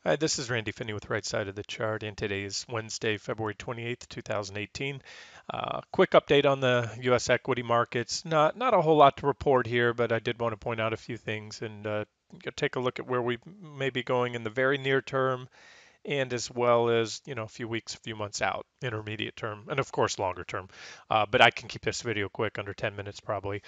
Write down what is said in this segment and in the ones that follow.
Hi, this is Randy Finney with Right Side of the Chart, and today is Wednesday, February 28th, 2018. Quick update on the U.S. equity markets. Not a whole lot to report here, but I did want to point out a few things and take a look at where we may be going in the very near term, and as well as a few weeks, a few months out, intermediate term, and of course longer term. But I can keep this video quick, under 10 minutes probably.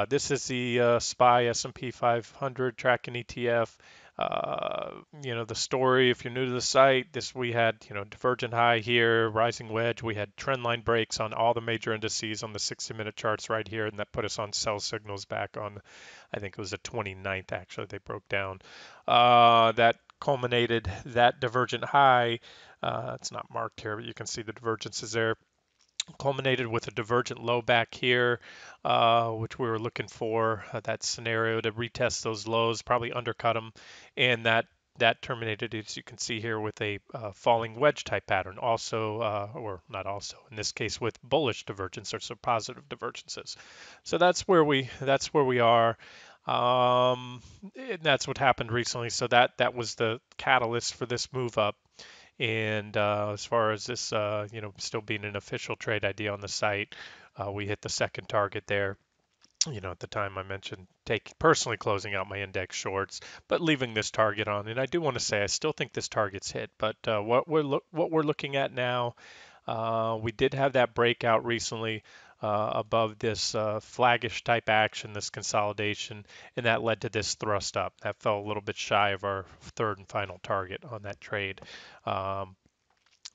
This is the SPY S&P 500 tracking ETF. The story, if you're new to the site, this we had, divergent high here, rising wedge. We had trend line breaks on all the major indices on the 60-minute charts right here, and that put us on sell signals back on, I think it was the 29th, actually, they broke down. That culminated that divergent high. It's not marked here, but you can see the divergences there. Culminated with a divergent low back here, which we were looking for that scenario to retest those lows, probably undercut them, and that terminated, as you can see here, with a falling wedge type pattern. Also, or not also, in this case, with bullish divergence or some positive divergences. So that's where we are. And that's what happened recently. So that was the catalyst for this move up. And as far as this, still being an official trade idea on the site, we hit the second target there. At the time I mentioned personally closing out my index shorts, but leaving this target on. And I do want to say I still think this target's hit, but what we're looking at now, we did have that breakout recently above this flaggish type action, this consolidation, and that led to this thrust up. That fell a little bit shy of our third and final target on that trade. Um,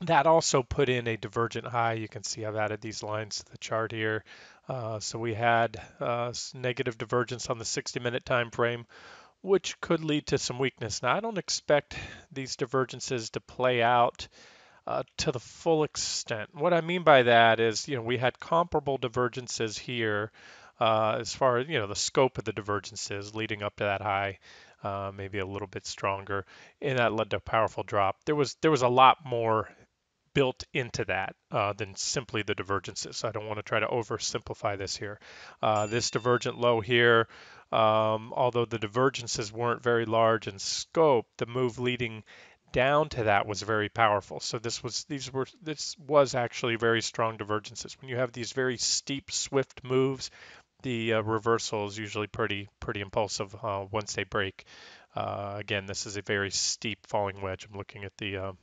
that also put in a divergent high. You can see I've added these lines to the chart here. So we had negative divergence on the 60-minute time frame, which could lead to some weakness. Now, I don't expect these divergences to play out to the full extent. What I mean by that is, we had comparable divergences here as far as, the scope of the divergences leading up to that high, maybe a little bit stronger, and that led to a powerful drop. There was a lot more built into that than simply the divergences. I don't want to try to oversimplify this here. This divergent low here, although the divergences weren't very large in scope, the move leading down to that was very powerful. So this was actually very strong divergences. When you have these very steep, swift moves, the reversal is usually pretty impulsive once they break. Again, this is a very steep falling wedge. I'm looking at the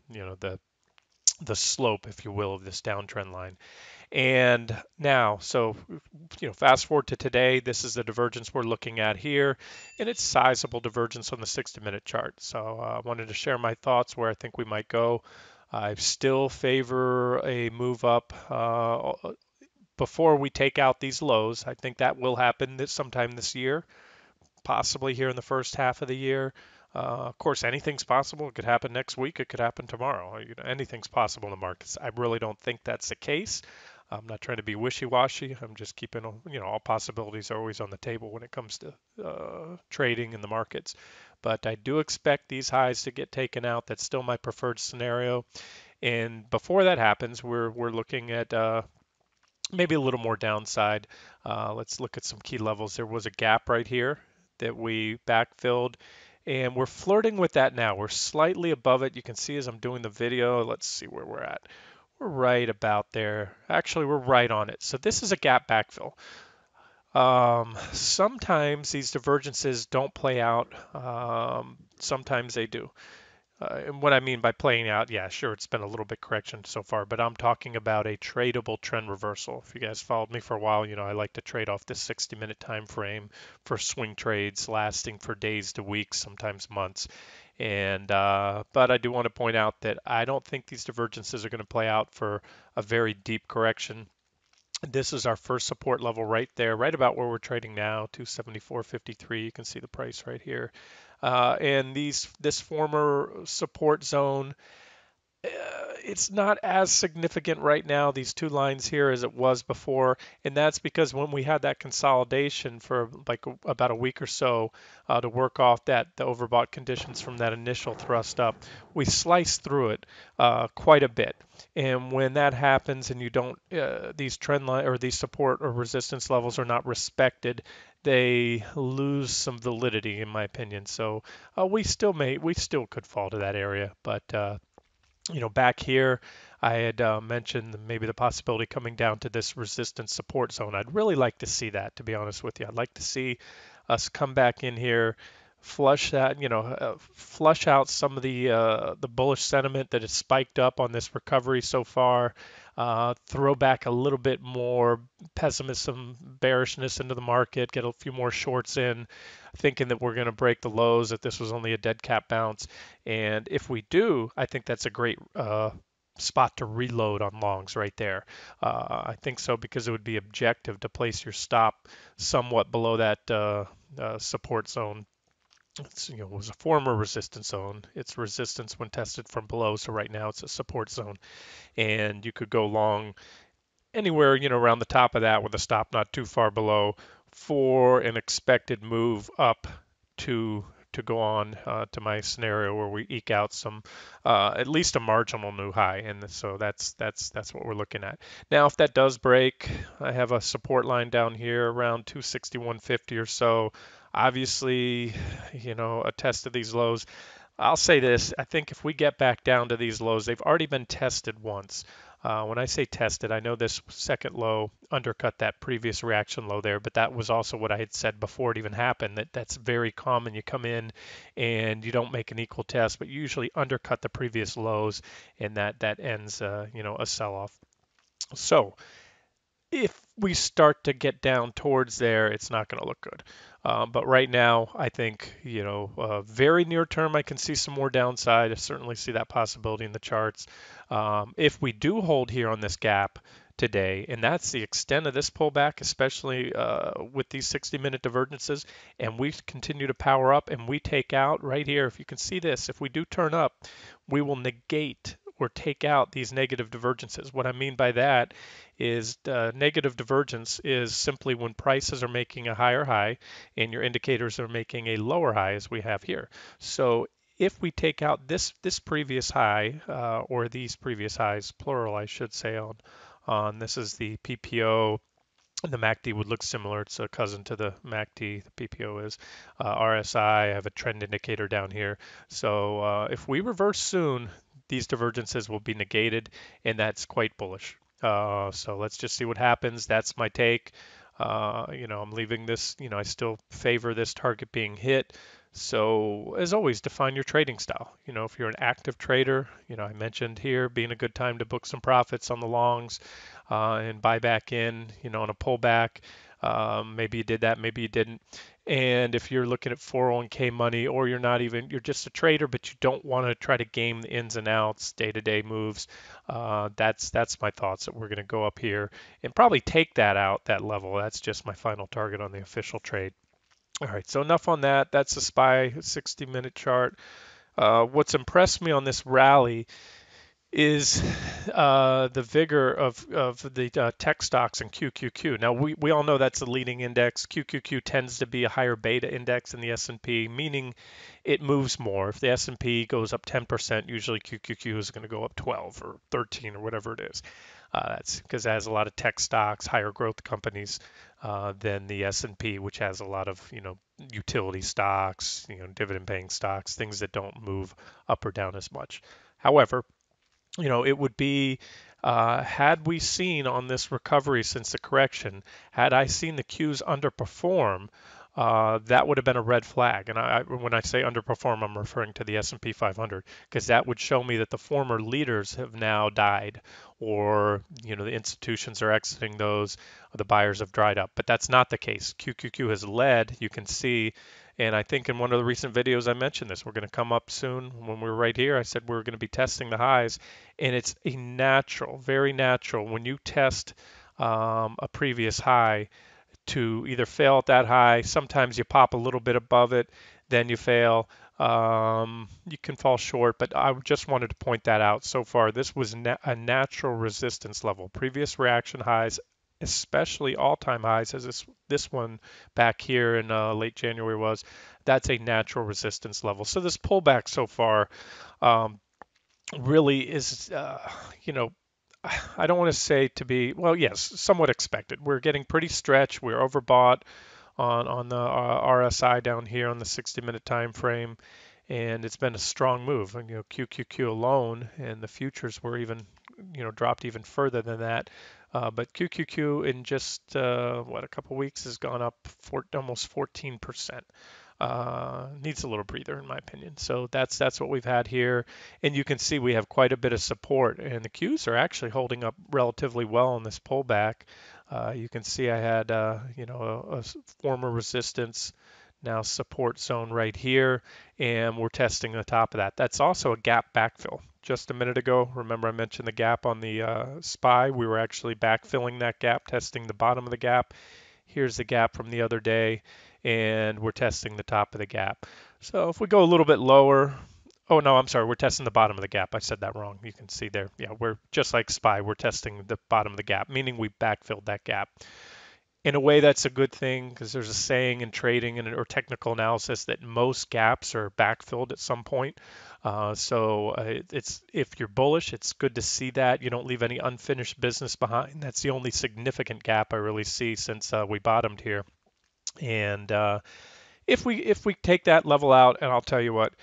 slope, if you will, of this downtrend line. And now, so, fast forward to today, this is the divergence we're looking at here, and it's sizable divergence on the 60-minute chart. So I wanted to share my thoughts where I think we might go. I still favor a move up before we take out these lows. I think that will happen sometime this year, possibly here in the first half of the year. Of course, anything's possible. It could happen next week. It could happen tomorrow. Anything's possible in the markets. I really don't think that's the case. I'm not trying to be wishy-washy. I'm just keeping, all possibilities are always on the table when it comes to trading in the markets. But I do expect these highs to get taken out. That's still my preferred scenario. And before that happens, we're looking at maybe a little more downside. Let's look at some key levels. There was a gap right here that we backfilled, and we're flirting with that now. We're slightly above it. You can see as I'm doing the video. Let's see where we're at. We're right about there. Actually, we're right on it. So this is a gap backfill. Sometimes these divergences don't play out. Sometimes they do. And what I mean by playing out, yeah, sure, it's been a little bit correction so far, but I'm talking about a tradable trend reversal. If you guys followed me for a while, I like to trade off this 60-minute time frame for swing trades lasting for days to weeks, sometimes months. And but I do want to point out that I don't think these divergences are going to play out for a very deep correction. This is our first support level right there, right about where we're trading now, 274.53. You can see the price right here. And this former support zone, it's not as significant right now, these two lines here, as it was before. And that's because when we had that consolidation for like about a week or so to work off the overbought conditions from that initial thrust up, we sliced through it quite a bit. And when that happens and you don't, these trend line or these support or resistance levels are not respected, they lose some validity in my opinion. So we still could fall to that area, but back here, I had mentioned maybe the possibility coming down to this resistance support zone. I'd really like to see that, to be honest with you. I'd like to see us come back in here, flush that, flush out some of the bullish sentiment that has spiked up on this recovery so far. Throw back a little bit more pessimism, bearishness into the market, get a few more shorts in, thinking that we're going to break the lows, that this was only a dead cat bounce. And if we do, I think that's a great spot to reload on longs right there. I think so because it would be objective to place your stop somewhat below that support zone. It was a former resistance zone. It's resistance when tested from below. So right now it's a support zone, and you could go long anywhere, around the top of that with a stop not too far below for an expected move up to go on to my scenario where we eke out some at least a marginal new high, and so that's what we're looking at. Now if that does break, I have a support line down here around 261.50 or so. Obviously, a test of these lows. I'll say this, I think if we get back down to these lows, they've already been tested once. When I say tested, I know this second low undercut that previous reaction low there, but that was also what I had said before it even happened, that's very common. You come in and you don't make an equal test, but you usually undercut the previous lows, and that ends, a sell-off. So if we start to get down towards there, it's not going to look good. But right now, I think, very near term, I can see some more downside. I certainly see that possibility in the charts. If we do hold here on this gap today, and that's the extent of this pullback, especially with these 60-minute divergences, and we continue to power up and we take out right here, if you can see this, if we do turn up, we will negate or take out these negative divergences. What I mean by that is negative divergence is simply when prices are making a higher high and your indicators are making a lower high, as we have here. So if we take out this previous high or these previous highs, plural, I should say, on this is the PPO. The MACD would look similar. It's a cousin to the MACD. The PPO is RSI. I have a trend indicator down here. So if we reverse soon, these divergences will be negated, and that's quite bullish. So let's just see what happens. That's my take. I'm leaving this. I still favor this target being hit. So as always, define your trading style. If you're an active trader, I mentioned here being a good time to book some profits on the longs and buy back in, on a pullback. Maybe you did that, maybe you didn't. And if you're looking at 401k money, or you're just a trader, but you don't want to try to game the ins and outs, day-to-day moves, that's my thoughts, that we're going to go up here and probably take that out, that level. That's just my final target on the official trade. All right, so enough on that. That's the SPY 60-minute chart. What's impressed me on this rally is the vigor of the tech stocks in QQQ. Now, we all know that's the leading index. QQQ tends to be a higher beta index than the S&P, meaning it moves more. If the S&P goes up 10%, usually QQQ is going to go up 12 or 13 or whatever it is. That's because it has a lot of tech stocks, higher growth companies than the S&P, which has a lot of, utility stocks, dividend paying stocks, things that don't move up or down as much. However, it would be, had we seen on this recovery since the correction, had I seen the Qs underperform, that would have been a red flag. And when I say underperform, I'm referring to the S&P 500, because that would show me that the former leaders have now died, or the institutions are exiting those, or the buyers have dried up. But that's not the case. QQQ has led, you can see. And I think in one of the recent videos I mentioned this. We're going to come up soon. When we were right here, I said we're going to be testing the highs. And it's a natural, very natural, when you test a previous high, to either fail at that high. Sometimes you pop a little bit above it, then you fail. You can fall short, but I just wanted to point that out. So far, this was a natural resistance level. Previous reaction highs, especially all-time highs, as this one back here in late January was, that's a natural resistance level. So this pullback so far really is, I don't want to say to be, well, yes, somewhat expected. We're getting pretty stretched. We're overbought on the RSI down here on the 60-minute time frame, and it's been a strong move. And QQQ alone, and the futures were even dropped even further than that. But QQQ in just a couple weeks has gone up almost 14%. Needs a little breather in my opinion. So that's what we've had here, and you can see we have quite a bit of support, and the Qs are actually holding up relatively well in this pullback. You can see I had a former resistance, now support zone right here, and we're testing the top of that. That's also a gap backfill. Just a minute ago, remember I mentioned the gap on the SPY. We were actually backfilling that gap, testing the bottom of the gap. Here's the gap from the other day, and we're testing the top of the gap. So if we go a little bit lower, oh no, I'm sorry, we're testing the bottom of the gap. I said that wrong. You can see there. Yeah, we're just like SPY, we're testing the bottom of the gap, meaning we backfilled that gap. In a way, that's a good thing because there's a saying in trading or technical analysis that most gaps are backfilled at some point. It's if you're bullish, it's good to see that you don't leave any unfinished business behind. That's the only significant gap I really see since we bottomed here. And if we take that level out, and I'll tell you what,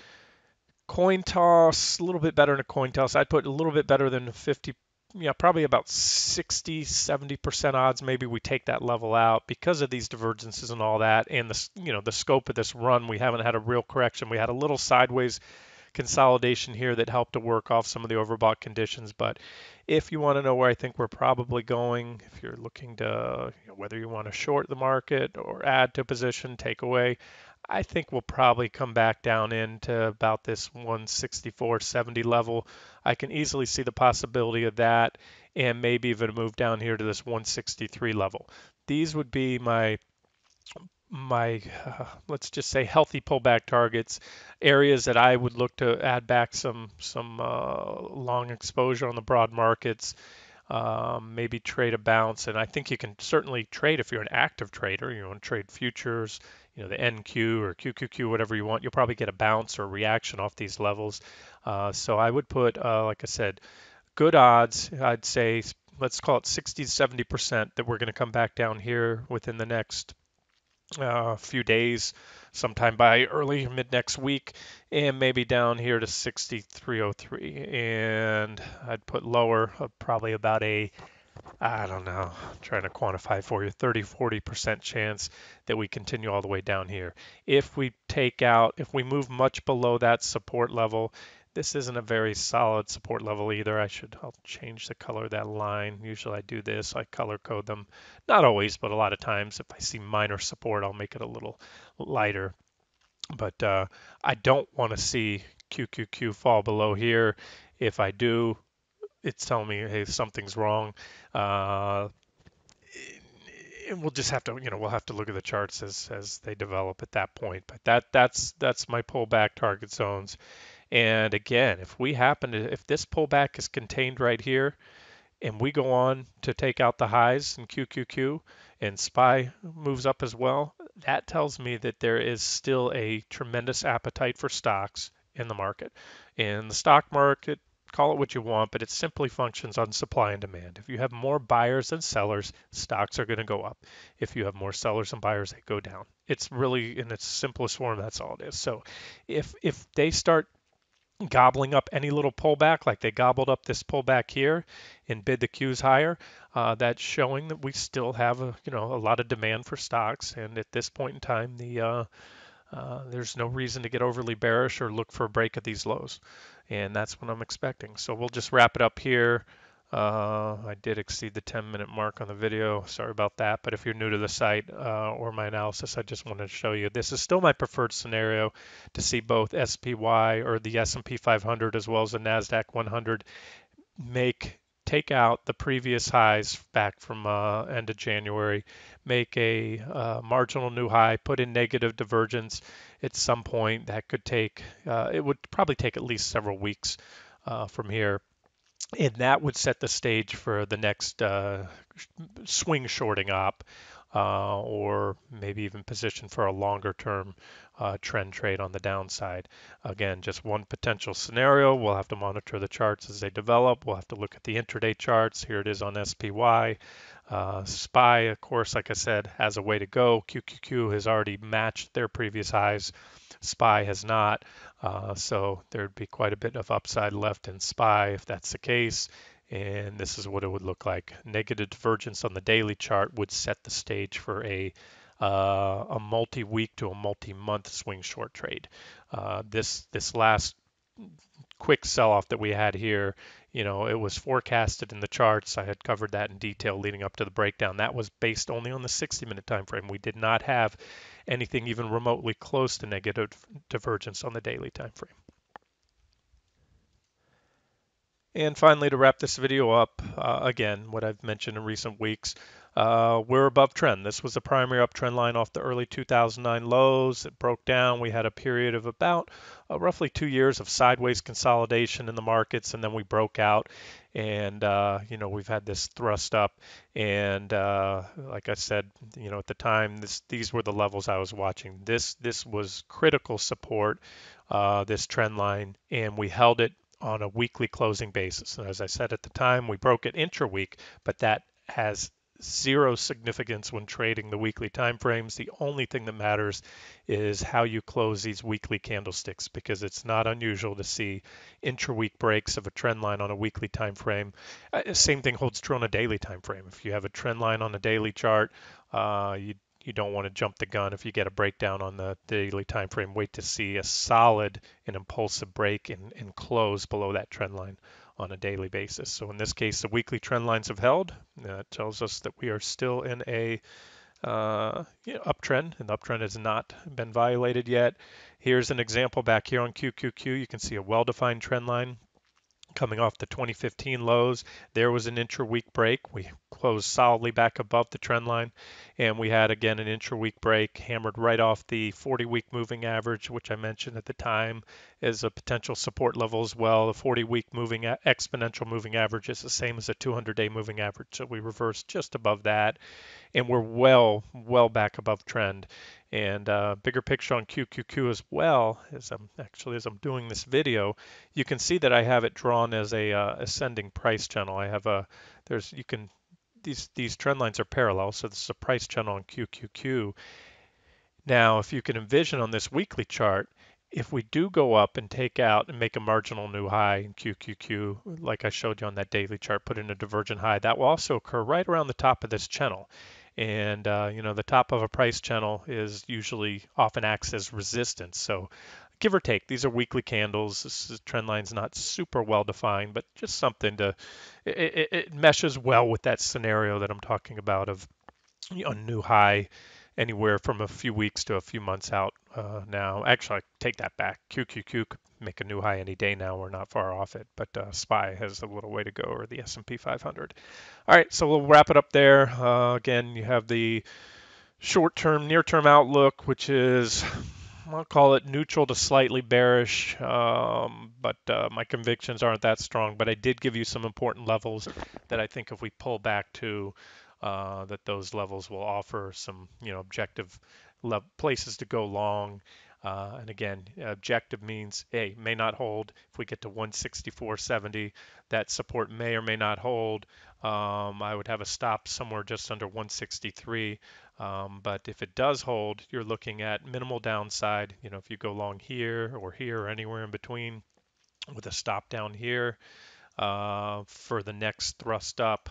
coin toss a little bit better than a coin toss. I'd put a little bit better than 50. Yeah, probably about 60-70% odds maybe we take that level out because of these divergences and all that, and the scope of this run. We haven't had a real correction. We had a little sideways consolidation here that helped to work off some of the overbought conditions. But if you want to know where I think we're probably going, if you're looking to whether you want to short the market or add to a position, take away, I think we'll probably come back down into about this 164.70 level. I can easily see the possibility of that, and maybe even move down here to this 163 level. These would be my let's just say healthy pullback targets, areas that I would look to add back some long exposure on the broad markets, maybe trade a bounce. And I think you can certainly trade if you're an active trader. You want to trade futures, the NQ or QQQ, whatever you want. You'll probably get a bounce or reaction off these levels. So I would put, like I said, good odds. I'd say let's call it 60 to 70% that we're going to come back down here within the next few days, sometime by early mid next week, and maybe down here to 63.03. And I'd put lower, probably about I don't know, I'm trying to quantify for you, 30-40% chance that we continue all the way down here. If we move much below that support level, this isn't a very solid support level either. I'll change the color of that line. Usually I do this, I color code them. Not always, but a lot of times if I see minor support, I'll make it a little lighter. But I don't want to see QQQ fall below here. If I do, it's telling me, hey, something's wrong. And we'll just have to, we'll have to look at the charts as they develop at that point. But that's my pullback target zones. And again, if this pullback is contained right here, and we go on to take out the highs in QQQ and SPY moves up as well, that tells me that there is still a tremendous appetite for stocks in the market. In the stock market, call it what you want, but it simply functions on supply and demand. If you have more buyers than sellers, stocks are going to go up. If you have more sellers than buyers, they go down. It's really in its simplest form, that's all it is. So if they start gobbling up any little pullback, like they gobbled up this pullback here and bid the Qs higher, that's showing that we still have a lot of demand for stocks. And at this point in time, there's no reason to get overly bearish or look for a break at these lows. And that's what I'm expecting. So we'll just wrap it up here. I did exceed the 10-minute mark on the video. Sorry about that. But if you're new to the site or my analysis, I just wanted to show you this is still my preferred scenario to see both SPY or the S&P 500 as well as the NASDAQ 100 take out the previous highs back from end of January, make a marginal new high, put in negative divergence at some point. That could take, it would probably take at least several weeks from here. And that would set the stage for the next swing shorting op, or maybe even position for a longer term trend trade on the downside. Again, just one potential scenario. We'll have to monitor the charts as they develop. We'll have to look at the intraday charts. Here it is on SPY. SPY, of course, like I said, has a way to go. QQQ has already matched their previous highs. SPY has not. So there'd be quite a bit of upside left in SPY if that's the case. And this is what it would look like. Negative divergence on the daily chart would set the stage for a multi-week to a multi-month swing short trade. This last quick sell-off that we had here, it was forecasted in the charts. I had covered that in detail leading up to the breakdown. That was based only on the 60-minute time frame. We did not have anything even remotely close to negative divergence on the daily time frame. And finally, to wrap this video up, again, what I've mentioned in recent weeks, we're above trend. This was the primary uptrend line off the early 2009 lows. It broke down. We had a period of about roughly 2 years of sideways consolidation in the markets, and then we broke out. And we've had this thrust up. And like I said, at the time, these were the levels I was watching. This was critical support, this trend line, and we held it on a weekly closing basis. And as I said at the time, we broke it intra-week, but that has zero significance when trading the weekly time frames. The only thing that matters is how you close these weekly candlesticks, because it's not unusual to see intra-week breaks of a trend line on a weekly time frame. Same thing holds true on a daily time frame. If you have a trend line on a daily chart, you don't want to jump the gun if you get a breakdown on the daily time frame. Wait to see a solid and impulsive break and close below that trend line on a daily basis. So in this case, the weekly trend lines have held. That tells us that we are still in a uptrend, and the uptrend has not been violated yet. Here's an example back here on QQQ. You can see a well-defined trend line coming off the 2015 lows. There was an intra-week break. We closed solidly back above the trend line, and we had again an intra-week break, hammered right off the 40-week moving average, which I mentioned at the time is a potential support level as well. The 40-week exponential moving average is the same as a 200-day moving average, so we reversed just above that, and we're well back above trend. And bigger picture on QQQ as well, as I'm doing this video, you can see that I have it drawn as a ascending price channel. I have these trend lines are parallel, so this is a price channel on QQQ. Now, if you can envision on this weekly chart, if we do go up and take out and make a marginal new high in QQQ, like I showed you on that daily chart, put in a divergent high, that will also occur right around the top of this channel. And the top of a price channel is usually often acts as resistance. So give or take, these are weekly candles. This trend line's not super well defined, but just something it meshes well with that scenario that I'm talking about of a new high anywhere from a few weeks to a few months out now. Actually, I take that back. QQQ could make a new high any day now. We're not far off it, but SPY has a little way to go, or the S&P 500. All right, so we'll wrap it up there. Again, you have the short-term, near-term outlook, which is, I'll call it neutral to slightly bearish, but my convictions aren't that strong. But I did give you some important levels that I think if we pull back to, that those levels will offer some, objective places to go long. And again, objective means, hey, may not hold. If we get to 164.70, that support may or may not hold. I would have a stop somewhere just under 163. But if it does hold, you're looking at minimal downside. If you go long here or anywhere in between with a stop down here for the next thrust up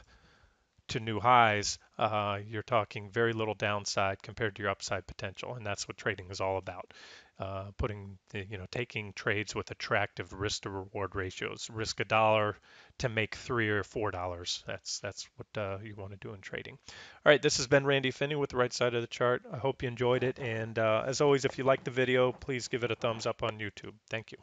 to new highs, you're talking very little downside compared to your upside potential, and that's what trading is all about. Taking trades with attractive risk to reward ratios. Risk $1 to make $3 or $4. That's what you want to do in trading. All right, this has been Randy Finney with the right side of the chart. I hope you enjoyed it, and as always, if you liked the video, please give it a thumbs up on YouTube. Thank you.